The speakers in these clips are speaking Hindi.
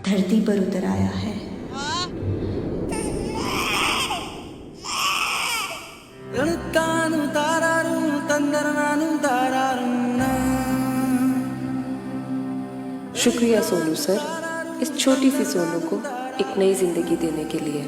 धरती पर उतर आया है। शुक्रिया सोनू सर, इस छोटी सी सोनू को एक नई जिंदगी देने के लिए।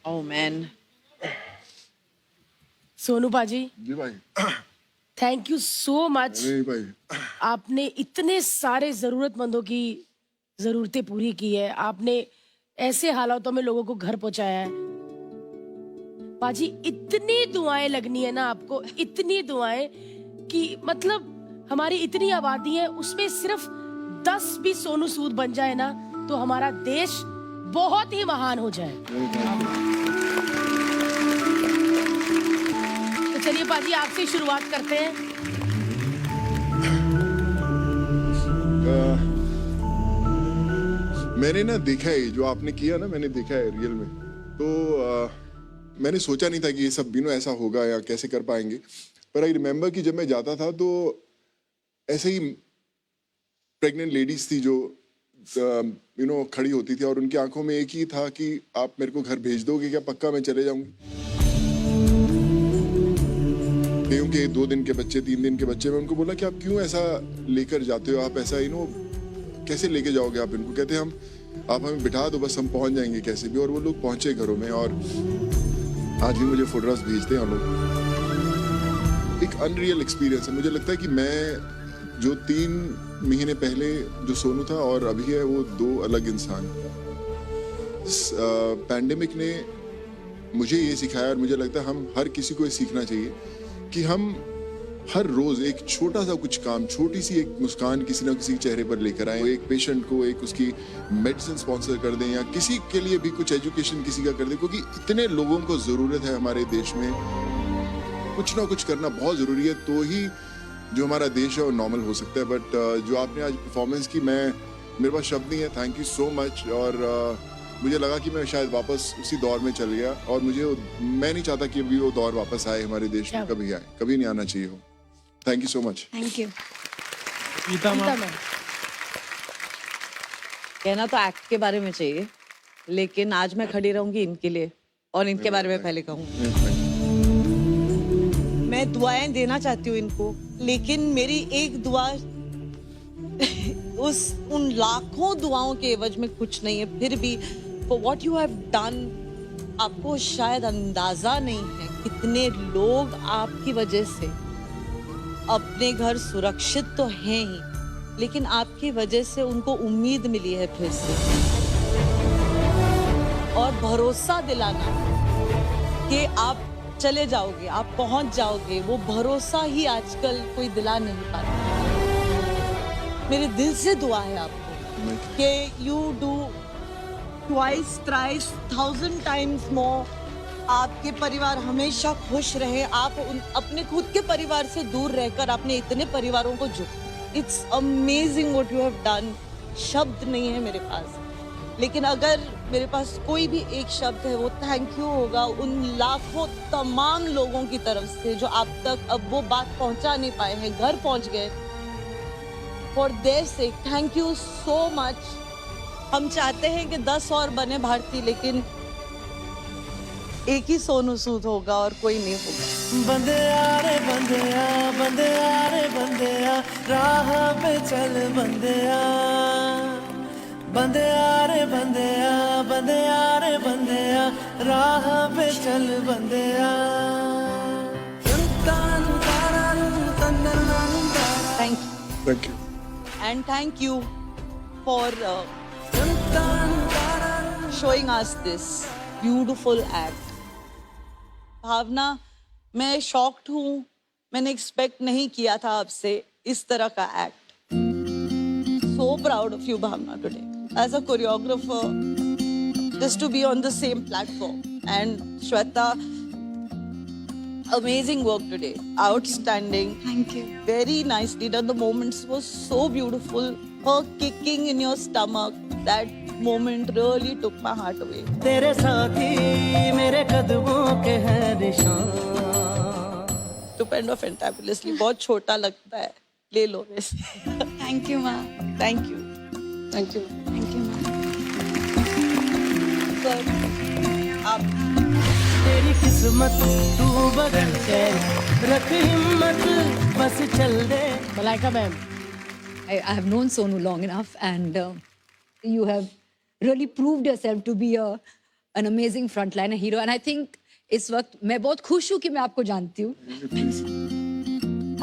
Oh man. सोनू बाजी, जी भाई। Thank you so much. अरे भाई, आपने इतने सारे जरूरतमंदों की जरूरतें पूरी की है। आपने ऐसे हालातों में लोगों को घर पहुंचाया है। बाजी, इतनी दुआएं लगनी है ना आपको, इतनी दुआएं कि मतलब हमारी इतनी आबादी है, उसमें सिर्फ 10 भी सोनू सूद बन जाए ना तो हमारा देश बहुत ही महान हो जाए। तो चलिए बाजी, आपसे शुरुआत करते हैं। मैंने ना देखा है जो आपने किया ना, मैंने देखा है रियल में। तो मैंने सोचा नहीं था कि ये सब ऐसा होगा या कैसे कर पाएंगे। पर आई रिमेम्बर कि जब मैं जाता था तो ऐसे ही प्रेग्नेंट लेडीज थी जो खड़ी होती थी और उनकी आंखों में एक ही था कि आप मेरे को घर भेज दोगे क्या, पक्का मैं चले जाऊंगी। क्योंकि 2 दिन के बच्चे, 3 दिन के बच्चे, मैं उनको बोला कि आप क्यों ऐसा लेकर जाते हो, आप ऐसा कैसे लेके जाओगे आप इनको। कहते हम आप हमें बिठा दो, बस हम पहुंच जाएंगे कैसे भी। और वो लोग पहुंचे घरों में और आज भी मुझे फोटोग्राफ्स भेजते हैं लोग। एक अनरियल एक्सपीरियंस है। मुझे लगता है कि मैं जो 3 महीने पहले जो सोनू था और अभी है, वो 2 अलग इंसान। इस पैंडेमिक ने मुझे ये सिखाया और मुझे लगता है हम हर किसी को ये सीखना चाहिए कि हम हर रोज एक छोटा सा कुछ काम, छोटी सी एक मुस्कान किसी ना किसी चेहरे पर लेकर आए। एक पेशेंट को एक उसकी मेडिसिन स्पॉन्सर कर दें या किसी के लिए भी कुछ एजुकेशन किसी का कर दें, क्योंकि इतने लोगों को जरूरत है हमारे देश में। कुछ ना कुछ करना बहुत जरूरी है, तो ही जो हमारा देश है वो नॉर्मल हो सकता है। बट जो आपने आज परफॉर्मेंस की, मेरे पास शब्द नहीं है। Thank you so much. और मुझे लगा कि मैं शायद वापस उसी दौर में चल गया और मैं नहीं चाहता कि अभी वो दौर वापस आए हमारे देश में, कभी आए, कभी नहीं आना चाहिए हो। Thank you so much. Thank you. Geeta ma'am, कहना तो एक्ट के बारे में चाहिए, लेकिन आज मैं खड़ी रहूंगी इनके लिए और इनके बारे में पहले कहूंगी। मैं दुआएं देना चाहती हूँ इनको, लेकिन मेरी एक दुआ उन लाखों दुआओं के एवज में कुछ नहीं है। फिर भी for what you have done, आपको शायद अंदाजा नहीं है कितने लोग आपकी वजह से अपने घर सुरक्षित तो हैं ही, लेकिन आपकी वजह से उनको उम्मीद मिली है फिर से, और भरोसा दिलाना कि आप चले जाओगे, आप पहुंच जाओगे, वो भरोसा ही आजकल कोई दिला नहीं पाता। मेरे दिल से दुआ है आपको कि you do twice, thrice, 1000 times more. आपके परिवार हमेशा खुश रहे। आप अपने खुद के परिवार से दूर रहकर आपने इतने परिवारों को it's amazing what you have done. शब्द नहीं है मेरे पास, लेकिन अगर मेरे पास कोई भी एक शब्द है वो थैंक यू होगा उन लाखों तमाम लोगों की तरफ से जो आप तक अब वो बात पहुंचा नहीं पाए हैं, घर पहुंच गए। For their sake thank you so much हम चाहते हैं कि 10 और बने भारती, लेकिन एक ही सोनू सूद होगा और कोई नहीं होगा। बंदिया रे बंदिया, बंदिया रे बंदिया, राह पे चल बंदिया, बंदिया रे बंदिया, बंदिया रे बंदिया, राह पे चल बंदिया। Thank thank you you. and thank you for showing us this beautiful act. Bhavna, मैं शॉक्ड हूँ, मैंने एक्सपेक्ट नहीं किया था आपसे इस तरह का act. So proud of you, Bhavna, today as a choreographer, just to be on the same platform. And Shweta, amazing work today, outstanding. Thank you. Very nicely done. The moments were so beautiful. Her kicking in your stomach, that moment really took my heart away. तेरे साथी मेरे कदमों के हैं निशान। Stupendo, fantabulously. बहुत छोटा लगता है, ले लो वैसे। Thank you, Ma. Thank you. Thank you. Thank you, Ma. Sir, आप तेरी किस्मत तू बदल के रख हिम्मत, बस चल दे। Malaika ma'am, I have known Sonu long enough, and you have really proved yourself to be an amazing frontliner hero. And I think इस वक्त मैं बहुत खुश हूँ कि मैं आपको जानती हूँ,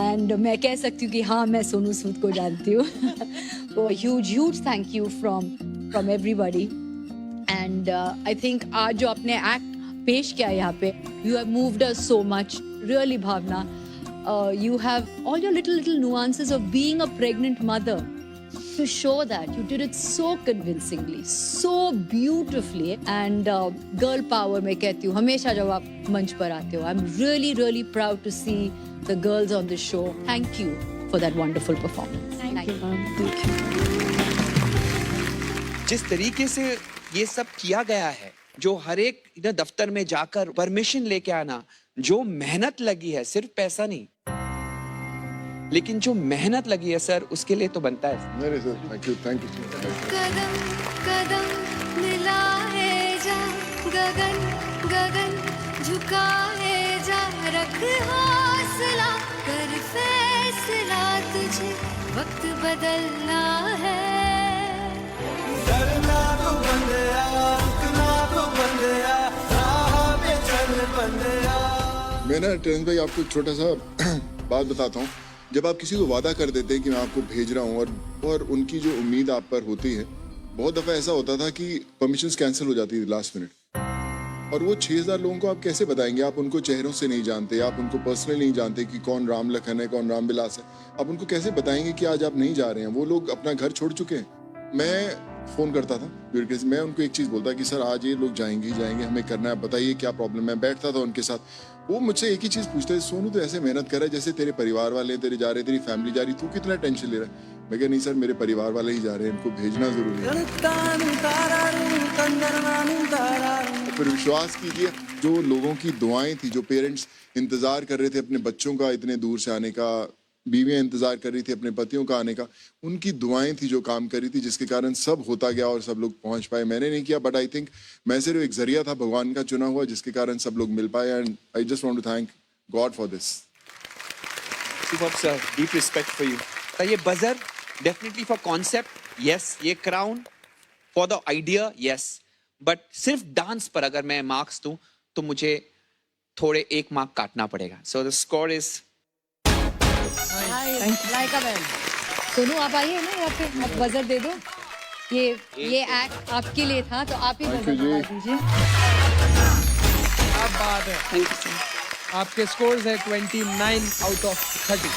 and मैं कह सकती हूँ कि हाँ, मैं सोनू सूद को जानती हूँ। So huge thank you from everybody. And I think आज जो आपने act पेश किया यहाँ पे, you have moved us so much. Really, Bhavna. You have all your little nuances of being a pregnant mother. To show that, you did it so convincingly, so beautifully. And girl power, मैं कहती हूँ हमेशा जब आप मंच पर आते हो. I'm really proud to see the girls on this show. Thank you for that wonderful performance. Thank you. जिस तरीके से ये सब किया गया है, जो हर एक दफ्तर में जाकर परमिशन लेके आना, जो मेहनत लगी है, सिर्फ पैसा नहीं, लेकिन जो मेहनत लगी है सर, उसके लिए तो बनता है। नहीं sir, thank you, thank you. कदम कदम मिलाए जा, गगन गगन झुकाए जा, रख हौसला, कर फैसला, तुझे वक्त बदलना है। डरना तो बंदिया, रुकना तो बंदिया, राह पे चल बंदिया। मैं ना टेरेंस भाई आपको एक छोटा सा बात बताता हूँ। जब आप किसी को वादा कर देते हैं कि मैं आपको भेज रहा हूँ और उनकी जो उम्मीद आप पर होती है, बहुत दफ़ा ऐसा होता था कि परमिशंस कैंसिल हो जाती थी लास्ट मिनट, और वो 6000 लोगों को आप कैसे बताएंगे? आप उनको चेहरों से नहीं जानते, आप उनको पर्सनली नहीं जानते कि कौन राम लखन है, कौन राम विलास है। आप उनको कैसे बताएंगे कि आज आप नहीं जा रहे हैं? वो लोग अपना घर छोड़ चुके हैं। मैं फ़ोन करता था, मैं उनको एक चीज़ बोलता कि सर आज ये लोग जाएंगे ही जाएंगे, हमें करना है, बताइए क्या प्रॉब्लम है। बैठता था उनके साथ, वो मुझसे एक ही चीज़ पूछते, सोनू तो ऐसे मेहनत कर रहा है जैसे तेरे परिवार वाले हैं, तेरे जा रहे, तेरी फैमिली जा रही, तू कितना टेंशन ले रहा है? मैं कहा नहीं सर, मेरे परिवार वाले ही जा रहे हैं, इनको भेजना ज़रूरी है। तो फिर विश्वास कीजिए, जो लोगों की दुआएं थी, जो पेरेंट्स इंतज़ार कर रहे थे अपने बच्चों का इतने दूर से आने का, बीवियां इंतजार कर रही थी अपने पतियों का आने का, उनकी दुआएं थी जो काम कर रही थी, जिसके कारण सब होता गया और सब लोग पहुंच पाए। मैंने नहीं किया, बट आई थिंक मैं सिर्फ एक जरिया था भगवान का चुना हुआ, जिसके कारण सब लोग मिल पाए। And I just want to thank god for this. Super sir, deep respect for you. तो ये buzzer definitely for concept, yes, ये crown for the idea, yes, but सिर्फ डांस पर अगर मैं मार्क्स दूं तो मुझे थोड़े 1 मार्क काटना पड़ेगा। So the score is Malaika ma'am, Sonu आप आइए ना यहाँ पे, आप बजर दे दो। ये एक्ट आपके लिए था, तो आप ही बजर दबा दीजिए। क्या बात है। Thank you sir. आपके स्कोर्स है 29 आउट ऑफ 30।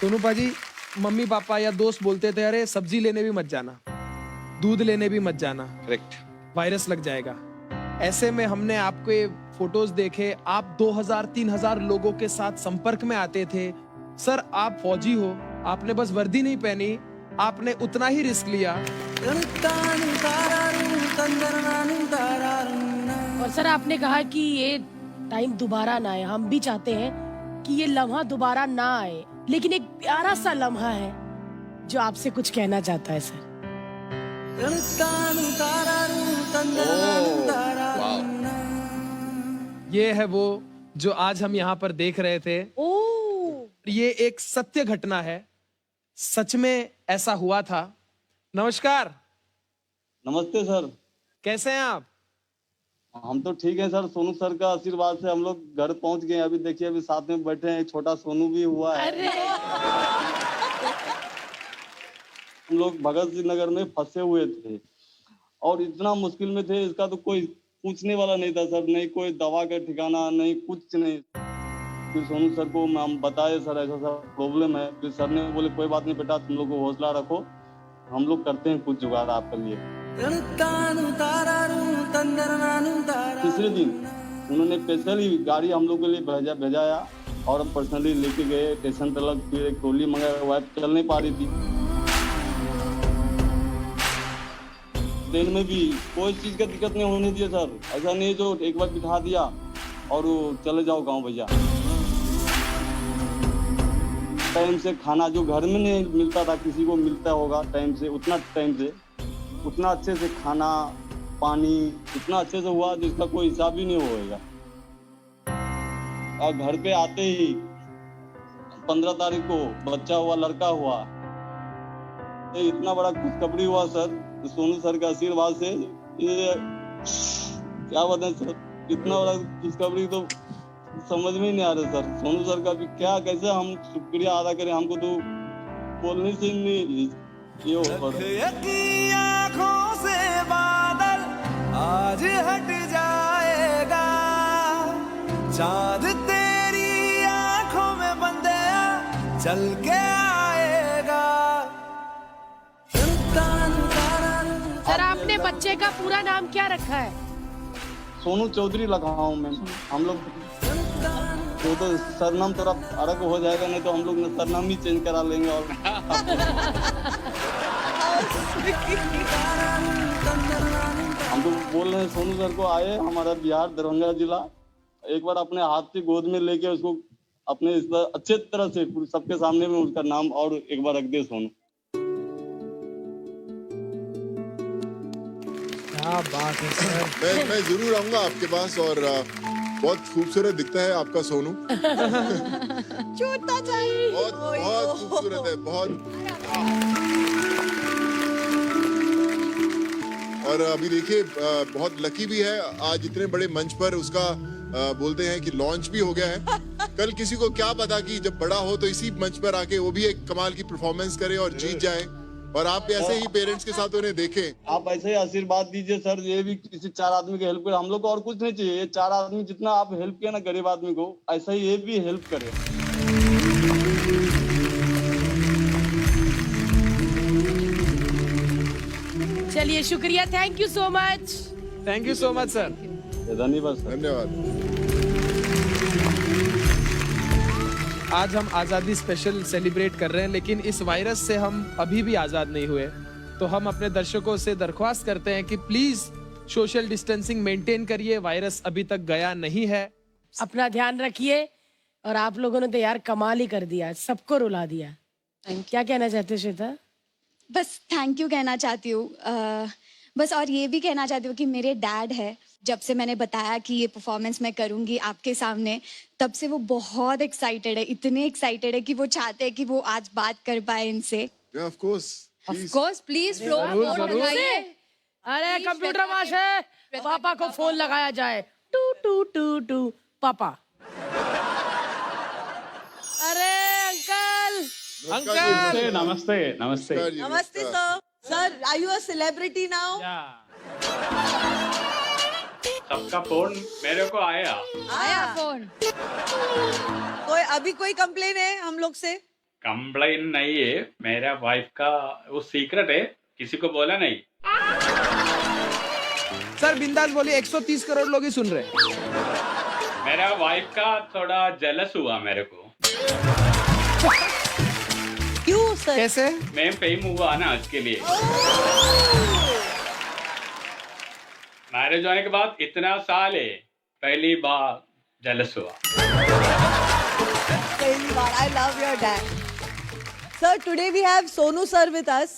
सोनू पाजी, मम्मी पापा या दोस्त बोलते थे अरे सब्जी लेने भी मत जाना, दूध लेने भी मत जाना, करेक्ट, वायरस लग जाएगा। ऐसे में हमने आपके फोटोज देखे, आप 2000-3000 लोगों के साथ संपर्क में आते थे। सर आप फौजी हो, आपने बस वर्दी नहीं पहनी, आपने उतना ही रिस्क लिया। और सर आपने कहा कि ये टाइम दोबारा ना आए, हम भी चाहते हैं कि ये लम्हा दोबारा ना आए, लेकिन एक प्यारा सा लम्हा है जो आपसे कुछ कहना चाहता है सर। ये है वो जो आज हम यहाँ पर देख रहे थे। ये एक सत्य घटना है, सच में ऐसा हुआ था। नमस्कार। नमस्ते सर। कैसे हैं आप? हम तो ठीक हैं सर, सोनू सर का आशीर्वाद से हम लोग घर पहुंच गए। अभी देखिए, अभी साथ में बैठे हैं, एक छोटा सोनू भी हुआ है। हम लोग भगत सिंह नगर में फंसे हुए थे और इतना मुश्किल में थे, इसका तो कोई पूछने वाला नहीं था सर, नहीं कोई दवा का ठिकाना, नहीं कुछ नहीं। फिर सोनू सर को हम बताए सर ऐसा सा प्रॉब्लम है। फिर सर ने बोले कोई बात नहीं बेटा, तुम लोग को हौसला रखो, हम लोग करते हैं कुछ जुगाड़ आपके लिए। तीसरे दिन उन्होंने स्पेशली गाड़ी हम लोग के लिए भेजाया और हम पर्सनली लेके गए स्टेशन तक। फिर एक ट्रॉली मंगाया, वाइफ चल नहीं पा रही थी। ट्रेन में भी कोई चीज का दिक्कत नहीं होने दिया सर। ऐसा नहीं जो एक बार बिठा दिया और चले जाओ गाँव भैया। टाइम से खाना जो घर में नहीं मिलता था, किसी को मिलता होगा टाइम से, उतना अच्छे से खाना पानी इतना अच्छे से हुआ जिसका कोई हिसाब ही नहीं होएगा। और घर पे आते ही 15 तारीख को बच्चा हुआ, लड़का हुआ। ये इतना बड़ा खुशखबरी हुआ सर, सोनू सर के आशीर्वाद से। ये क्या बताएं सर, इतना बड़ा खुशखबरी तो समझ में ही नहीं आ रहा सर। सोनू सर का भी क्या, कैसे हम शुक्रिया अदा करें, हमको तो बोलने से नहीं ये हो आँखों से बादल आज हट जाएगा, चाँद तेरी आँखों में बंदे चल के आएगा। सर आपने बच्चे का पूरा नाम क्या रखा है? सोनू चौधरी लगा हूँ मैं। हम लोग तो सरनाम थोड़ा अलग हो जाएगा, नहीं तो हम लोग सरनाम ही चेंज करा लेंगे। और हम तो बोल रहे हैं सोनू सर को आए हमारा बिहार दरभंगा जिला, एक बार अपने हाथ से गोद में लेके उसको अपने इस अच्छे तरह से सबके सामने में उसका नाम और एक बार रख दे सोनू। क्या बात है सर। मैं जरूर आऊंगा आपके पास, और बहुत खूबसूरत दिखता है आपका सोनू। छूटता चाहिए। बहुत खूबसूरत है, बहुत। और अभी देखिए बहुत लकी भी है, आज इतने बड़े मंच पर उसका बोलते हैं कि लॉन्च भी हो गया है। कल किसी को क्या पता कि जब बड़ा हो तो इसी मंच पर आके वो भी एक कमाल की परफॉर्मेंस करे और जीत जाए। और आप ऐसे ही पेरेंट्स के साथ उन्हें देखें। आप ऐसे ही आशीर्वाद दीजिए सर, ये भी किसी 4 आदमी की हेल्प करे। हम लोग को और कुछ नहीं चाहिए, ये 4 आदमी जितना आप हेल्प किया ना गरीब आदमी को, ऐसा ही ये भी हेल्प करे। चलिए शुक्रिया, thank you so much. Thank you so much sir. धन्यवाद सर। धन्यवाद। आज हम आज़ादी स्पेशल सेलिब्रेट कर रहे हैं, लेकिन इस वायरस से हम अभी भी आज़ाद नहीं हुए। तो हम अपने दर्शकों से दरख्वास्त करते हैं कि प्लीज सोशल डिस्टेंसिंग मेंटेन करिए, वायरस अभी तक गया नहीं है। अपना ध्यान रखिए। और आप लोगों ने तो यार कमाल ही कर दिया, सबको रुला दिया। क्या कहना चाहते हो श्वेता? बस थैंक यू कहना चाहती हूँ। बस और ये भी कहना चाहती हूँ कि मेरे डैड है, जब से मैंने बताया कि ये परफॉर्मेंस मैं करूँगी आपके सामने, तब से वो बहुत एक्साइटेड है, इतने एक्साइटेड है कि वो चाहते हैं कि वो आज बात कर पाए इनसे। ऑफ कोर्स प्लीज फ्लोर लगाइए। अरे कंप्यूटर मास्टर, पापा को फोन लगाया जाए। टू टू टू टू पापा। अरे अंकल। नमस्ते नमस्ते नमस्ते नमस्ते sir. Sir, are you a celebrity now? सबका फोन मेरे को आया फोन। कोई अभी कोई कंप्लेन है हम लोग से? कंप्लेन नहीं है, मेरा वाइफ का वो सीक्रेट है, किसी को बोला नहीं। सर बिंदास बोलिए, 130 करोड़ लोग ही सुन रहे हैं। मेरा वाइफ का थोड़ा जेलस हुआ मेरे को। क्यों सर? कैसे? मैं फेम हुआ ना उसके लिए। मैरिज होने के बाद इतना साल है, पहली बार जेलस हुआ। पहली बार। I love your dad. Sir today we have Sonu sir with us.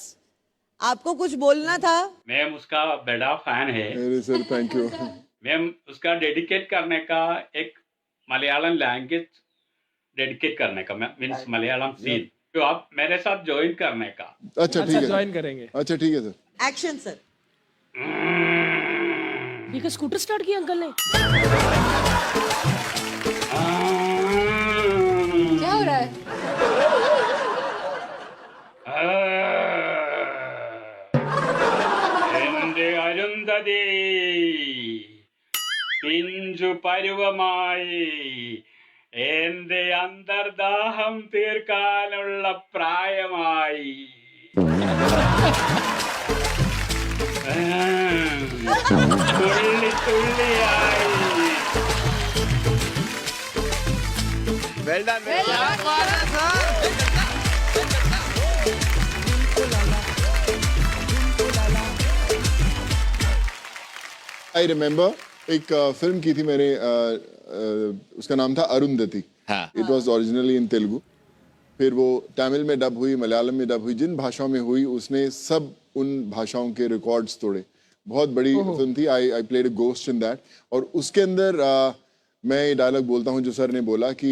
आपको कुछ बोलना था. मैम उसका बड़ा फैन है. अरे सर थैंक यू. मैम उसका डेडिकेट करने का एक मलयालम लैंग्वेज डेडिकेट करने का मीन्स मलयालम सीन तो आप मेरे साथ ज्वाइन करने का. अच्छा ठीक है. ज्वाइन करेंगे. अच्छा ठीक है सर. Action sir. ये क्या स्कूटर स्टार्ट किया अंकल ने? क्या हो रहा है? എന്റെ അരുന്ധതി പിഞ്ചു പരുവമായി എന്റെ അന്തർദാഹം തീർക്കാനുള്ള പ്രായമായി തുള്ളി തുള്ളിയായി. Well done. Well done. I remember एक फिल्म की थी मैंने उसका नाम था अरुंधति. इट वॉज ओरिजिनली इन तेलुगु. फिर वो तमिल में डब हुई, मलयालम में डब हुई, जिन भाषाओं में हुई उसने सब उन भाषाओं के रिकॉर्ड्स तोड़े. बहुत बड़ी फिल्म थी. I played a ghost in that. और उसके अंदर मैं ये डायलॉग बोलता हूँ जो सर ने बोला कि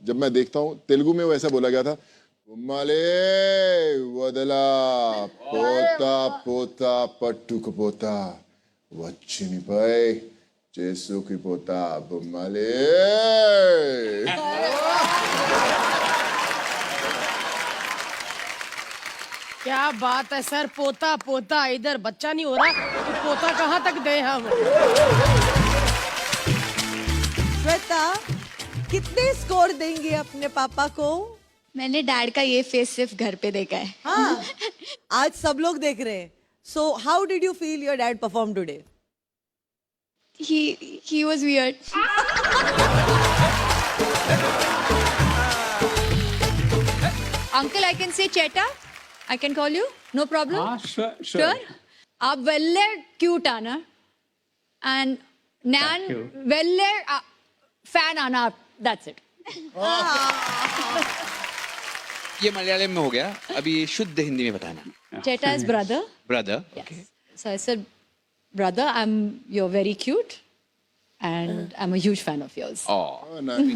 जब मैं देखता हूँ तेलुगु में वो ऐसा बोला गया था, मले वदला पोता पोता पट्टुकुपोता వచ్చినిపై చేసుకుపోతా బొమ్మలే. क्या बात है सर. पोता पोता इधर बच्चा नहीं हो रहा तो पोता कहाँ तक गए हम. श्वेता कितने स्कोर देंगे अपने पापा को. मैंने डैड का ये फेस सिर्फ घर पे देखा है. हाँ आज सब लोग देख रहे हैं. So how did you feel your dad perform today? He was weird. Uncle, I can say Cheta. I can call you. No problem. Sure. आप वेल्ले क्यूट आना and Nan वेल्ले fan आना. That's it. ये मलयालम में हो गया. अभी शुद्ध हिंदी में बताना. Cheta is brother. Brother. Yes. Okay. So I said, brother, you're very cute and I'm a huge fan of yours. Oh. nice.